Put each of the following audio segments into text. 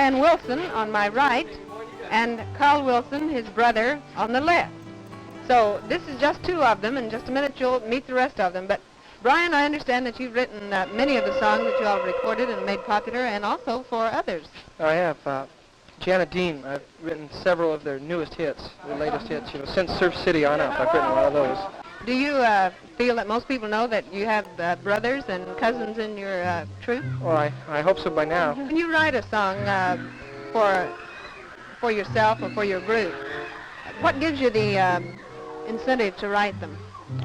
Brian Wilson on my right, and Carl Wilson, his brother, on the left. So this is just two of them. In just a minute you'll meet the rest of them. But Brian, I understand that you've written many of the songs that you all recorded and made popular, and also for others. I have. Janet Dean, I've written several of their newest hits, their latest hits. You know, since Surf City on up, I've written a lot of those. Do you feel that most people know that you have brothers and cousins in your troupe? Well, I hope so by now. When you write a song for yourself or for your group, what gives you the incentive to write them?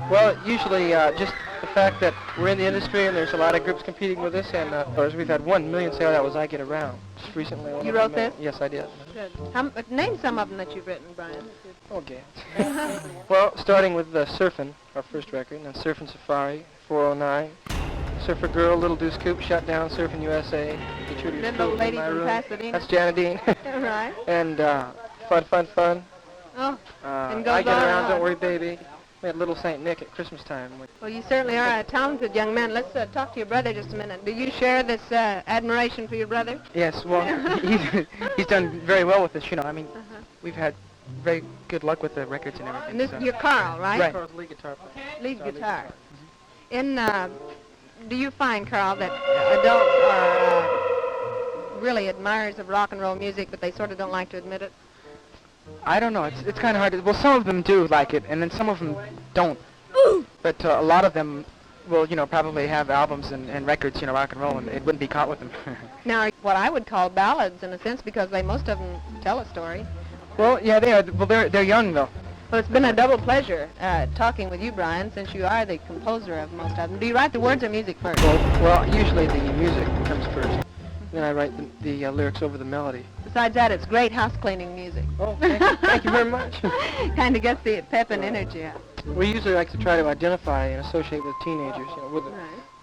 Well, usually just the fact that we're in the industry and there's a lot of groups competing with us, and we've had 1 million sale. That was I Get Around just recently. You wrote this? Yes, I did. Good. Name some of them that you've written, Brian. Okay. Well, starting with Surfin', our first record, and then Surfin' Safari, 409, Surfer Girl, Little Deuce Coupe, Shut Down, Surfin' USA, Get True to Your Little Spoon, Lady My from Room. Pasadena. That's Janet Dean. Right. And Fun, Fun, Fun. Oh, and I goes Get on Around, and Don't on. Worry Baby. We had Little Saint Nick at Christmas time. Well, you certainly are a talented young man. Let's talk to your brother just a minute. Do you share this admiration for your brother? Yes, well, he's done very well with this, you know. I mean, we've had very good luck with the records and everything. And this, so. you're Carl, right? Right. Carl's lead guitar player. Lead guitar. Do you find, Carl, that adults are really admirers of rock and roll music, but they sort of don't like to admit it? I don't know. It's kind of hard to... Well, some of them do like it, and then some of them don't. But a lot of them will, you know, probably have albums and records, you know, rock and roll, and it wouldn't be caught with them. Now, what I would call ballads, in a sense, because most of them tell a story. Well, yeah, they are. Well, they're young, though. Well, it's been a double pleasure talking with you, Brian, since you are the composer of most of them. Do you write the words or music first? Well, usually the music comes first. Then I write the lyrics over the melody. Besides that, it's great house cleaning music. Oh, thank you very much. Kind of gets the pep and energy out. We usually like to try to identify and associate with teenagers. You know,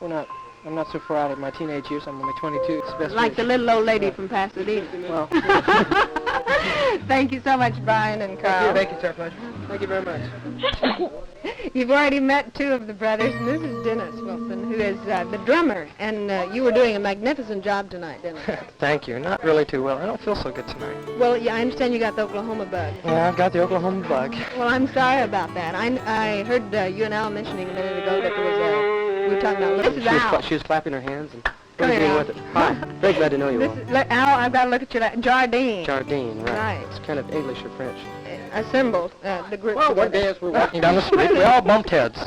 Right. I'm not so far out of my teenage years. I'm only 22. It's the best Like age. the little old lady from Pasadena. Well, Thank you so much, Brian and Carl. thank you, it's our pleasure. Thank you very much. You've already met two of the brothers, and this is Dennis Wilson, who is the drummer. And you were doing a magnificent job tonight, Dennis. Thank you. Not really too well. I don't feel so good tonight. Well, yeah, I understand you got the Oklahoma bug. Yeah, I've got the Oklahoma bug. Well, I'm sorry about that. I heard you and Al mentioning a minute ago that there was we were talking about... This is Al. She was clapping her hands and Come here, doing Al. with it. Hi. Very glad to know you This all. is, Al, I've got to look at your... Jardine. Jardine, right. Right. It's kind of English or French. Assembled the group. Well, one day as we're walking down the street, we all bumped heads.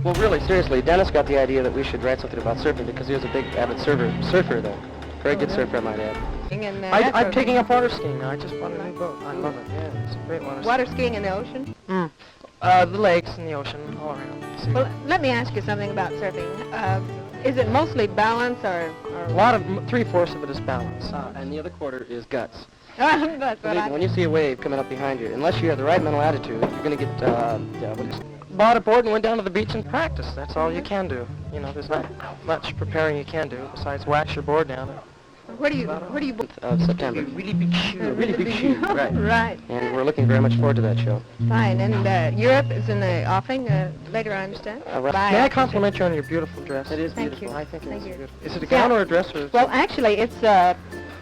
Well, really, seriously, Dennis got the idea that we should write something about surfing because he was a big avid surfer though. Very good surfer, I might add. And, I'm taking up water skiing now. I just bought a new boat. I love it. Yeah, it's a great water skiing in the ocean? The lakes and the ocean all around. See. Well, let me ask you something about surfing. Is it mostly balance or A lot of 3/4 of it is balance. And the other quarter is guts. That's what Believe me, when you see a wave coming up behind you, unless you have the right mental attitude, you're going to get, Bought a board and went down to the beach and practiced. That's all you can do. You know, there's not much preparing you can do besides wax your board down. Where do you of September. Really big shoe. Really big shoe, right. Right. And we're looking very much forward to that show. Fine. And Europe is in the offing later, I understand. Right. Bye. May I compliment you on your beautiful dress? It is Thank beautiful. you. I think Thank it's you. beautiful. Is it a gown or a dress? Or Well, actually, it's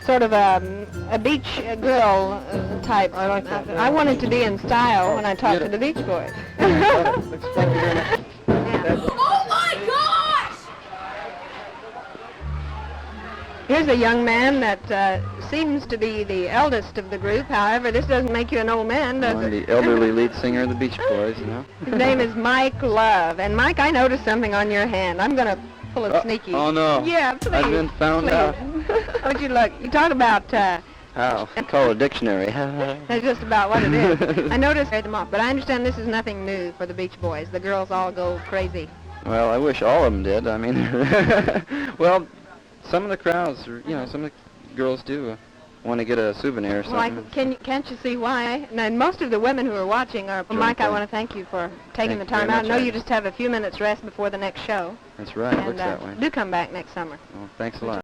sort of a beach girl type. I like that. I wanted to be in style when I talked to the Beach Boys. Thank you very much. Oh my gosh! Here's a young man that seems to be the eldest of the group. However, this doesn't make you an old man, does I'm it? the elderly lead singer of the Beach Boys, you know. His name is Mike Love. And Mike, I noticed something on your hand. I'm going to pull it sneaky. Oh, no. Yeah, please. I've been found please. out. Would you look? You talk about... How? Call a dictionary. That's just about what it is. I noticed them off, but I understand this is nothing new for the Beach Boys. The girls all go crazy. Well, I wish all of them did. I mean, well, some of the crowds, you know, some of the girls do want to get a souvenir or Well, something. can't you see why? And most of the women who are watching are... Well, Mike, I want to thank you for taking Thank the you time very out. I much. know you just have a few minutes rest before the next show. That's right. It And looks that way. do come back next summer. Well, thanks a lot.